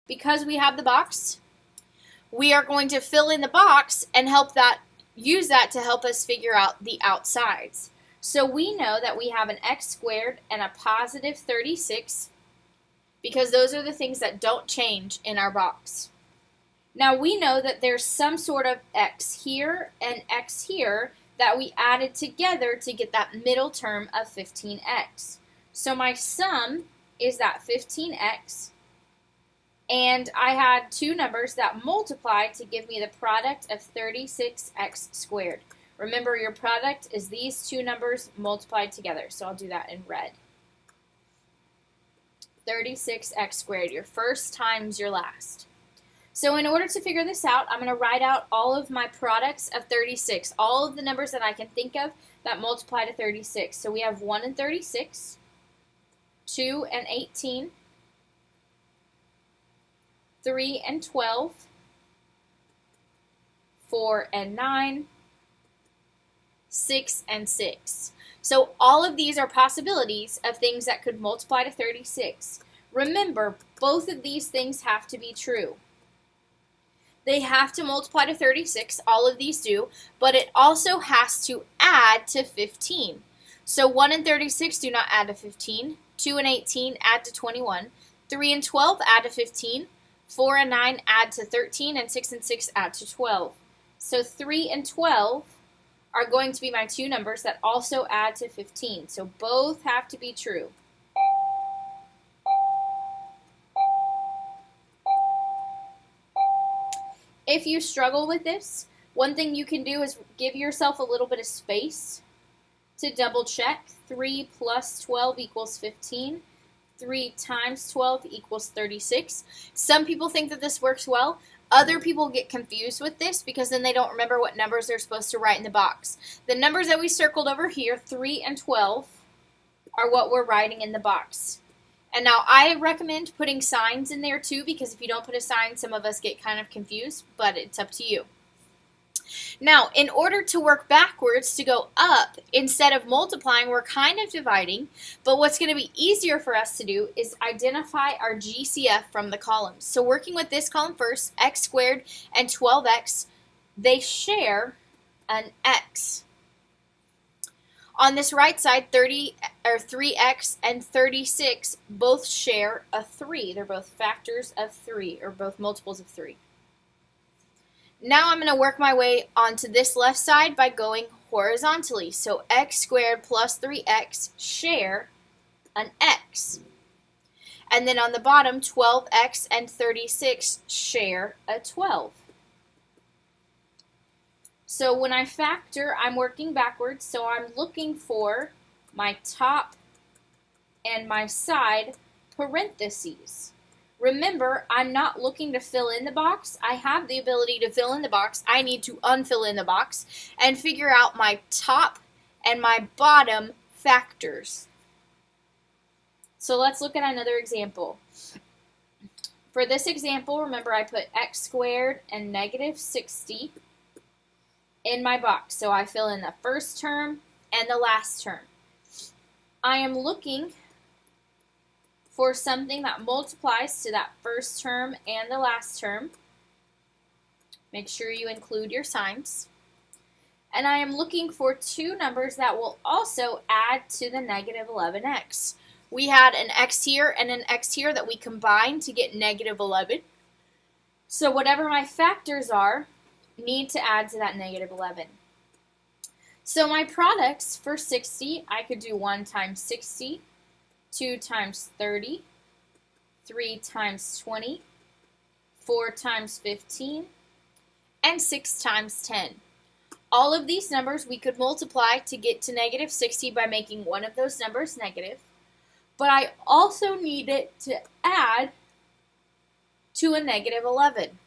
because we have the box, we are going to fill in the box and use that to help us figure out the outsides. So we know that we have an x squared and a positive 36 because those are the things that don't change in our box. Now we know that there's some sort of x here and x here that we added together to get that middle term of 15x. So my sum is that 15x, and I had two numbers that multiplied to give me the product of 36x squared. Remember, your product is these two numbers multiplied together, so I'll do that in red. 36x squared, your first times your last. So in order to figure this out, I'm going to write out all of my products of 36, all of the numbers that I can think of that multiply to 36. So we have 1 and 36, 2 and 18, 3 and 12, 4 and 9, 6 and 6. So all of these are possibilities of things that could multiply to 36. Remember, both of these things have to be true. They have to multiply to 36, all of these do, but it also has to add to 15. So 1 and 36 do not add to 15, 2 and 18 add to 21, 3 and 12 add to 15, 4 and 9 add to 13, and 6 and 6 add to 12. So 3 and 12 are going to be my two numbers that also add to 15. So both have to be true. If you struggle with this, one thing you can do is give yourself a little bit of space to double check. 3 plus 12 equals 15. 3 times 12 equals 36. Some people think that this works well. Other people get confused with this because then they don't remember what numbers they're supposed to write in the box. The numbers that we circled over here, 3 and 12, are what we're writing in the box. And now I recommend putting signs in there too, because if you don't put a sign, some of us get kind of confused, but it's up to you. Now, in order to work backwards to go up, instead of multiplying, we're kind of dividing, but what's going to be easier for us to do is identify our GCF from the columns. So working with this column first, x squared and 12x, they share an x. On this right side, 3x and 36 both share a 3. They're both factors of 3, or both multiples of 3. Now I'm going to work my way onto this left side by going horizontally. So x squared plus 3x share an x. And then on the bottom, 12x and 36 share a 12. So when I factor, I'm working backwards, so I'm looking for my top and my side parentheses. Remember, I'm not looking to fill in the box. I have the ability to fill in the box. I need to unfill in the box and figure out my top and my bottom factors. So let's look at another example. For this example, remember I put x squared and negative 60 in my box. So I fill in the first term and the last term. I am looking for something that multiplies to that first term and the last term. Make sure you include your signs. And I am looking for two numbers that will also add to the negative 11x. We had an x here and an x here that we combined to get negative 11. So whatever my factors are, need to add to that negative 11. So my products for 60, I could do 1 times 60, 2 times 30, 3 times 20, 4 times 15, and 6 times 10. All of these numbers we could multiply to get to negative 60 by making one of those numbers negative, but I also need it to add to a negative 11.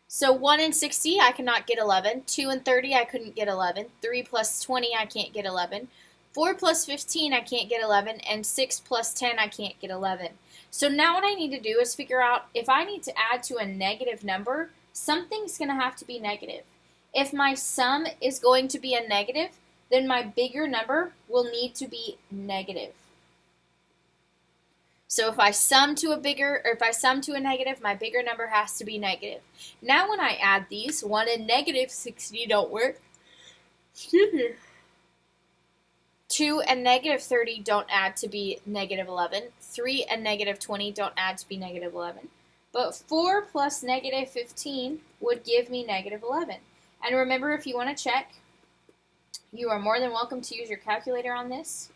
So 1 and 60, I cannot get 11. 2 and 30, I couldn't get 11. 3 plus 20, I can't get 11. 4 plus 15, I can't get 11. And 6 plus 10, I can't get 11. So now what I need to do is figure out if I need to add to a negative number, something's going to have to be negative. If my sum is going to be a negative, then my bigger number will need to be negative. So if I sum to a negative, my bigger number has to be negative. Now when I add these, 1 and negative 60 don't work. Excuse me. 2 and negative 30 don't add to be negative 11. 3 and negative 20 don't add to be negative 11. But 4 plus negative 15 would give me negative 11. And remember, if you want to check, you are more than welcome to use your calculator on this.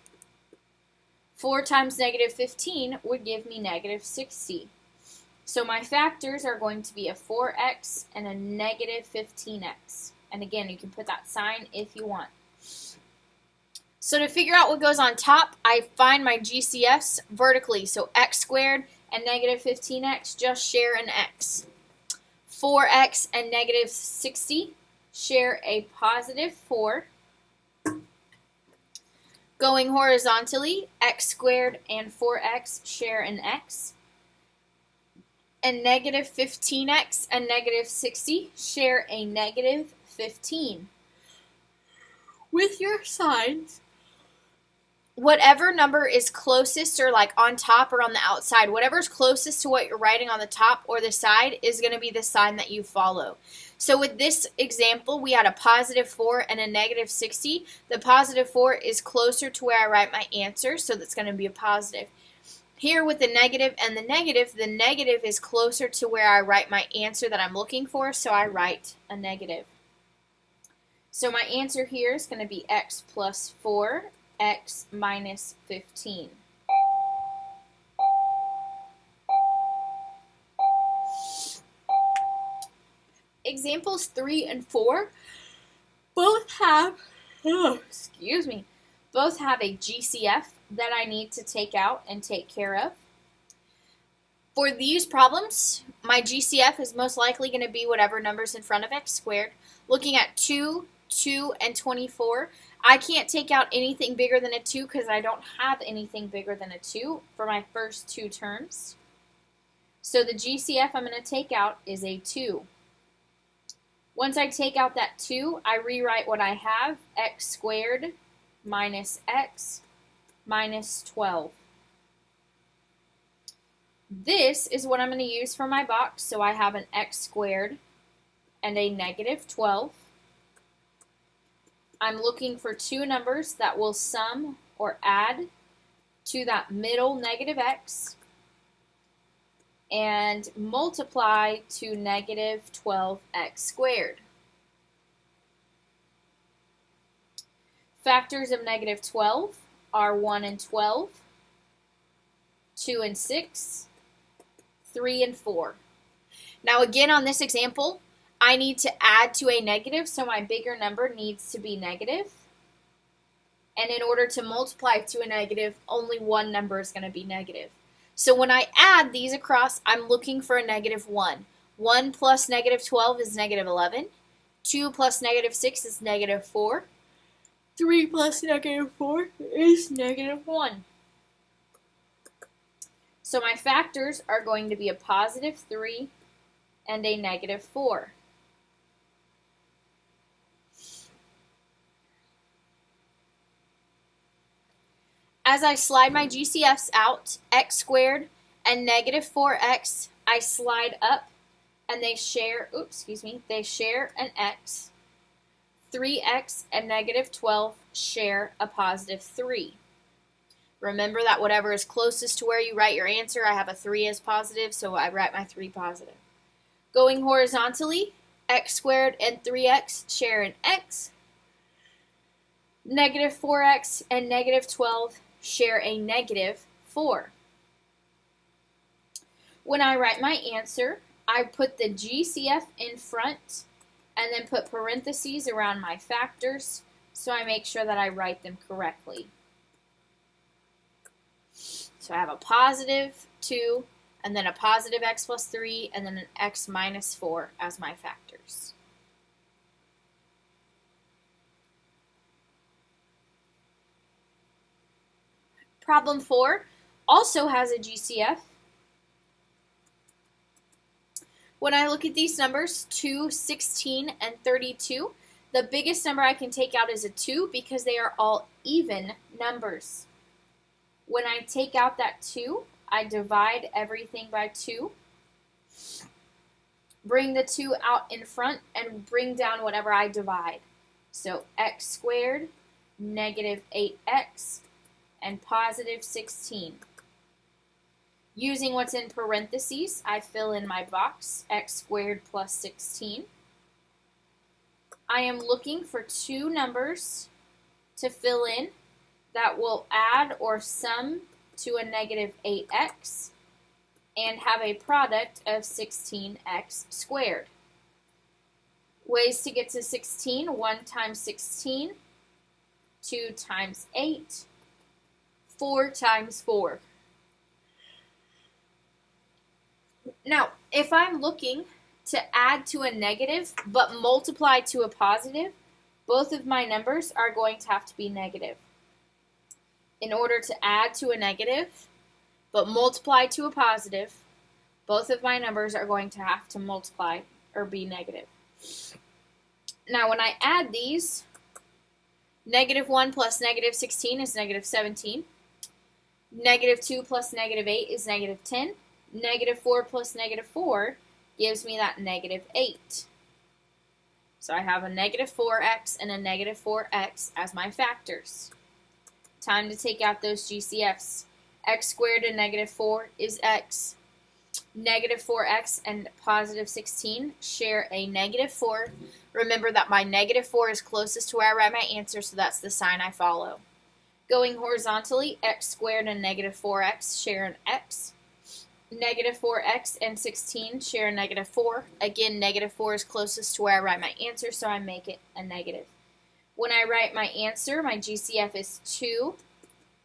4 times negative 15 would give me negative 60. So my factors are going to be a 4x and a negative 15x. And again, you can put that sign if you want. So to figure out what goes on top, I find my GCFs vertically. So x squared and negative 15x just share an x. 4x and negative 60 share a positive 4. Going horizontally, x squared and 4x share an x. And negative 15x and negative 60 share a negative 15. With your signs, whatever number is closest or like on top or on the outside, whatever's closest to what you're writing on the top or the side is going to be the sign that you follow. So with this example, we had a positive 4 and a negative 60. The positive 4 is closer to where I write my answer, so that's going to be a positive. Here with the negative and the negative is closer to where I write my answer that I'm looking for, so I write a negative. So my answer here is going to be x plus 4, x minus 15. Examples 3 and 4 both have a GCF that I need to take out and take care of. For these problems, my GCF is most likely going to be whatever number's in front of x squared. Looking at 2, 2, and 24, I can't take out anything bigger than a 2 because I don't have anything bigger than a 2 for my first two terms. So the GCF I'm going to take out is a 2. Once I take out that 2, I rewrite what I have, x squared minus x minus 12. This is what I'm going to use for my box, so I have an x squared and a negative 12. I'm looking for two numbers that will sum or add to that middle negative x and multiply to negative 12x squared. Factors of negative 12 are 1 and 12, 2 and 6, 3 and 4. Now again on this example, I need to add to a negative, so my bigger number needs to be negative. And in order to multiply to a negative, only one number is going to be negative. So when I add these across, I'm looking for a negative 1. 1 plus negative 12 is negative 11. 2 plus negative 6 is negative 4. 3 plus negative 4 is negative 1. So my factors are going to be a positive 3 and a negative 4. As I slide my GCFs out, x squared and negative 4x, I slide up and they share an x. 3x and negative 12 share a positive 3. Remember that whatever is closest to where you write your answer, I have a 3 as positive, so I write my 3 positive. Going horizontally, x squared and 3x share an x. Negative 4x and negative 12 share a negative 4. When I write my answer, I put the GCF in front and then put parentheses around my factors so I make sure that I write them correctly. So I have a positive 2 and then a positive x plus 3 and then an x minus 4 as my factors. Problem 4 also has a GCF. When I look at these numbers, 2, 16, and 32, the biggest number I can take out is a 2 because they are all even numbers. When I take out that 2, I divide everything by 2. Bring the 2 out in front and bring down whatever I divide. So x squared, negative 8x, and positive 16. Using what's in parentheses, I fill in my box, x squared plus 16. I am looking for 2 numbers to fill in that will add or sum to a negative 8x and have a product of 16x squared. Ways to get to 16: 1 times 16, 2 times 8, 4 times 4. Now, if I'm looking to add to a negative but multiply to a positive, both of my numbers are going to have to be negative. In order to add to a negative but multiply to a positive, both of my numbers are going to have to multiply or be negative. Now, when I add these, negative 1 plus negative 16 is negative 17. Negative 2 plus negative 8 is negative 10. Negative 4 plus negative 4 gives me that negative 8. So I have a negative 4x and a negative 4x as my factors. Time to take out those GCFs. X squared and negative 4 is x. Negative 4x and positive 16 share a negative 4. Remember that my negative 4 is closest to where I write my answer, so that's the sign I follow. Going horizontally, x squared and negative 4x share an x. Negative 4x and 16 share a negative 4. Again, negative 4 is closest to where I write my answer, so I make it a negative. When I write my answer, my GCF is 2.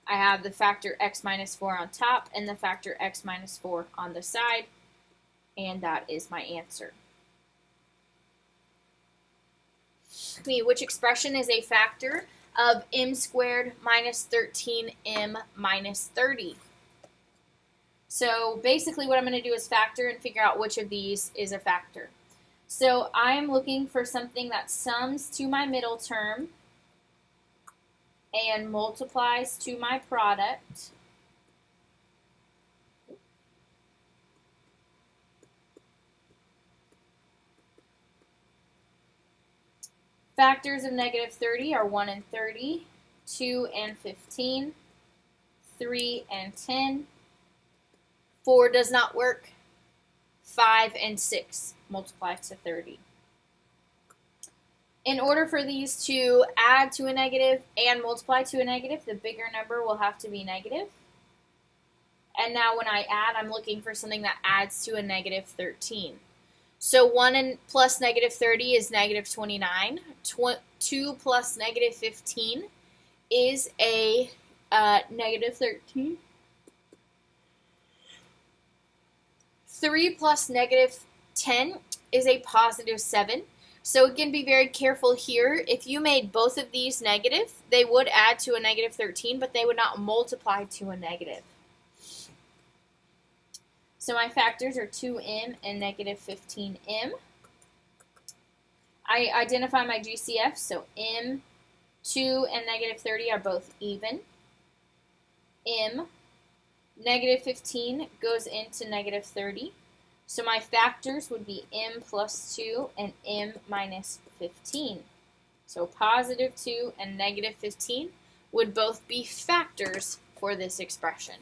I have the factor x minus 4 on top and the factor x minus 4 on the side, and that is my answer. Which expression is a factor of m squared minus 13m minus 30? So basically what I'm going to do is factor and figure out which of these is a factor. So I'm looking for something that sums to my middle term and multiplies to my product. Factors of negative 30 are 1 and 30, 2 and 15, 3 and 10. 4 does not work. 5 and 6 multiply to 30. In order for these to add to a negative and multiply to a negative, the bigger number will have to be negative. And now when I add, I'm looking for something that adds to a negative 13. So 1 plus negative 30 is negative 29. 2 plus negative 15 is a negative 13. 3 plus negative 10 is a positive 7. So again, be very careful here. If you made both of these negative, they would add to a negative 13, but they would not multiply to a negative. So my factors are 2m and negative 15m. I identify my GCF, so m, 2 and negative 30 are both even. M, negative 15 goes into negative 30. So my factors would be m plus 2 and m minus 15. So positive 2 and negative 15 would both be factors for this expression.